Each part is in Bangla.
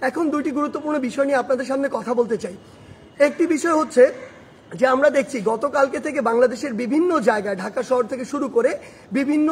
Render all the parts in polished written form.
এখন দুইটি গুরুত্বপূর্ণ বিষয় নিয়ে আপনাদের সামনে কথা বলতে চাই। একটি বিষয় হচ্ছে যে আমরা দেখছি গতকালকে থেকে বাংলাদেশের বিভিন্ন জায়গায় ঢাকা শহর থেকে শুরু করে বিভিন্ন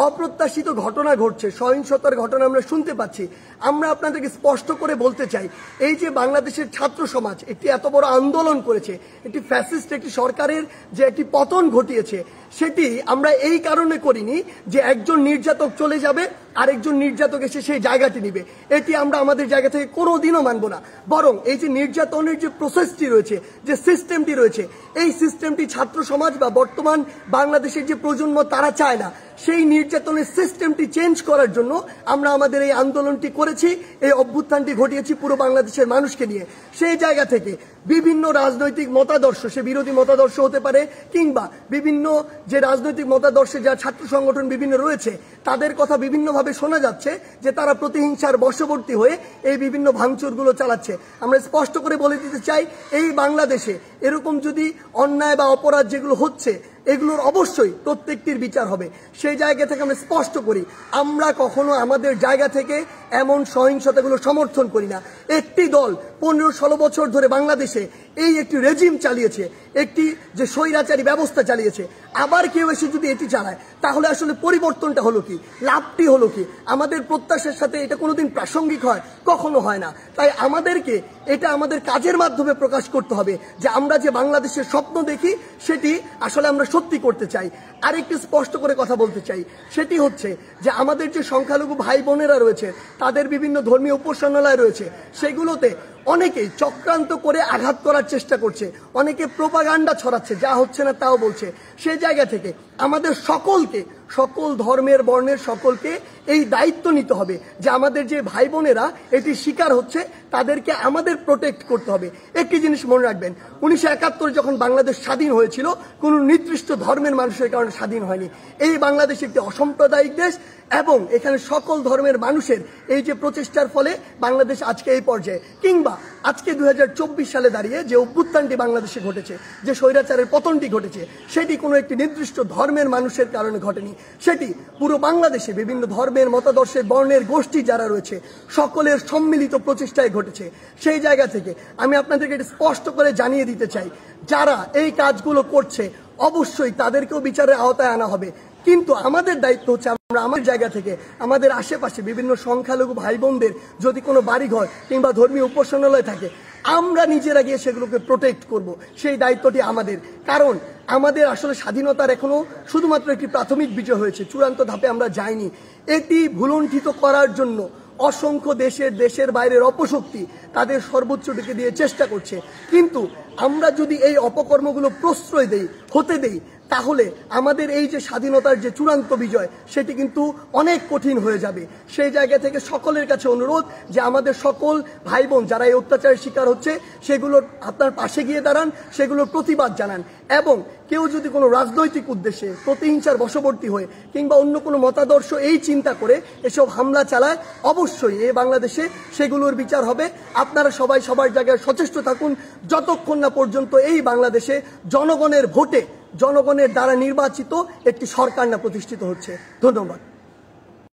অপ্রত্যাশিত ঘটনা ঘটছে, সহিংসতার ঘটনা আমরা শুনতে পাচ্ছি। আমরা আপনাদেরকে স্পষ্ট করে বলতে চাই, এই যে বাংলাদেশের ছাত্র সমাজ একটি এত বড় আন্দোলন করেছে, একটি ফ্যাসিস্ট একটি সরকারের যে একটি পতন ঘটিয়েছে, সেটি আমরা এই কারণে করিনি যে একজন নির্যাতক চলে যাবে আরেকজন নির্যাতক এসে সেই জায়গাটি নিবে। এটি আমরা আমাদের জায়গা থেকে কোনোদিনও মানব না। বরং এই যে নির্যাতনের যে প্রসেসটি রয়েছে, যে সিস্টেমটি রয়েছে, এই সিস্টেমটি ছাত্র সমাজ বা বর্তমান বাংলাদেশের যে প্রজন্ম তারা চায় না। সেই নির্যাতনের সিস্টেমটি চেঞ্জ করার জন্য আমরা আমাদের এই আন্দোলনটি করেছি, এই অভ্যুত্থানটি ঘটিয়েছি পুরো বাংলাদেশের মানুষকে নিয়ে। সেই জায়গা থেকে বিভিন্ন রাজনৈতিক মতাদর্শ, সে বিরোধী মতাদর্শ হতে পারে কিংবা বিভিন্ন যে রাজনৈতিক মতাদর্শে যা ছাত্র সংগঠন বিভিন্ন রয়েছে, তাদের কথা বিভিন্নভাবে শোনা যাচ্ছে যে তারা প্রতিহিংসার বশবর্তী হয়ে এই বিভিন্ন ভাঙচুরগুলো চালাচ্ছে। আমরা স্পষ্ট করে বলে দিতে চাই, এই বাংলাদেশে এরকম যদি অন্যায় বা অপরাধ যেগুলো হচ্ছে এগুলোর অবশ্যই প্রত্যেকটির বিচার হবে। সেই জায়গা থেকে আমরা স্পষ্ট করি, আমরা কখনো আমাদের জায়গা থেকে এমন সহিংসতাগুলো সমর্থন করি না। একটি দল 15-16 বছর ধরে বাংলাদেশে এই একটি রেজিম চালিয়েছে, একটি যে স্বৈরাচারী ব্যবস্থা চালিয়েছে, আবার কেউ এসে যদি এটি চালায় তাহলে আসলে পরিবর্তনটা হলো কি, লাভটি হলো কি? আমাদের প্রত্যাশার সাথে এটা কোনোদিন প্রাসঙ্গিক হয়? কখনো হয় না। তাই আমাদেরকে এটা আমাদের কাজের মাধ্যমে প্রকাশ করতে হবে যে আমরা যে বাংলাদেশের স্বপ্ন দেখি সেটি আসলে আমরা সত্যি করতে চাই। আরেকটি স্পষ্ট করে কথা বলতে চাই, সেটি হচ্ছে যে আমাদের যে সংখ্যালঘু ভাই বোনেরা রয়েছে, তাদের বিভিন্ন ধর্মীয় উপাসনালয় রয়েছে, সেগুলোতে অনেকেই চক্রান্ত করে আঘাত করার চেষ্টা করছে, অনেকে প্রোপাগান্ডা ছড়াচ্ছে, যা হচ্ছে না তাও বলছে। সেই জায়গা থেকে আমাদের সকলকে, সকল ধর্মের বর্ণের সকলকে এই দায়িত্ব নিতে হবে যে আমাদের যে ভাই বোনেরা এটি শিকার হচ্ছে তাদেরকে আমাদের প্রোটেক্ট করতে হবে। একটি জিনিস মনে রাখবেন, 1971 যখন বাংলাদেশ স্বাধীন হয়েছিল কোনো নির্দিষ্ট ধর্মের মানুষের কারণে স্বাধীন হয়নি। এই বাংলাদেশ একটি অসাম্প্রদায়িক দেশ এবং এখানে সকল ধর্মের মানুষের এই যে প্রচেষ্টার ফলে বাংলাদেশ আজকে এই পর্যায়ে, কিংবা আজকে 2024 সালে দাঁড়িয়ে যে অভ্যুত্থানটি বাংলাদেশে ঘটেছে, যে স্বৈরাচারের পতনটি ঘটেছে, সেটি কোনো একটি নির্দিষ্ট ধর্মের মানুষের কারণে ঘটেনি। সেটি পুরো বাংলাদেশে বিভিন্ন ধর্মের, মতাদর্শের, বর্ণের গোষ্ঠী যারা রয়েছে সকলের সম্মিলিত প্রচেষ্টায় ঘটেছে। সেই জায়গা থেকে আমি আপনাদেরকে এটা স্পষ্ট করে জানিয়ে দিতে চাই, যারা এই কাজগুলো করছে অবশ্যই তাদেরকেও বিচারের আওতায় আনা হবে। কিন্তু আমাদের দায়িত্ব হচ্ছে আমরা আমার জায়গা থেকে আমাদের আশেপাশে বিভিন্ন সংখ্যালঘু ভাই বোনদের যদি কোনো বাড়িঘর কিংবা ধর্মীয় উপাসনালয় থাকে, আমরা নিজেরা গিয়ে সেগুলোকে প্রোটেক্ট করব। সেই দায়িত্বটি আমাদের। কারণ আমাদের আসলে স্বাধীনতার এখনো শুধুমাত্র একটি প্রাথমিক বিজয় হয়েছে, চূড়ান্ত ধাপে আমরা যাইনি। এটি ভুলণ্ঠিত করার জন্য অসংখ্য দেশের বাইরের অপশক্তি তাদের সর্বোচ্চটিকে দিয়ে চেষ্টা করছে। কিন্তু আমরা যদি এই অপকর্মগুলো প্রশ্রয় হতে দেই তাহলে আমাদের এই যে স্বাধীনতার যে চূড়ান্ত বিজয় সেটি কিন্তু অনেক কঠিন হয়ে যাবে। সেই জায়গা থেকে সকলের কাছে অনুরোধ যে আমাদের সকল ভাই বোন যারা এই অত্যাচারের শিকার হচ্ছে সেগুলোর আপনার পাশে গিয়ে দাঁড়ান, সেগুলোর প্রতিবাদ জানান। এবং কেউ যদি কোনো রাজনৈতিক উদ্দেশ্যে প্রতিহিংসার বশবর্তী হয়ে কিংবা অন্য কোনো মতাদর্শ এই চিন্তা করে এসব হামলা চালায়, অবশ্যই এই বাংলাদেশে সেগুলোর বিচার হবে। আপনারা সবাই সবার জায়গায় সচেষ্ট থাকুন যতক্ষণ না পর্যন্ত এই বাংলাদেশে জনগণের ভোটে, জনগণের দ্বারা নির্বাচিত একটি সরকার না প্রতিষ্ঠিত হচ্ছে। ধন্যবাদ।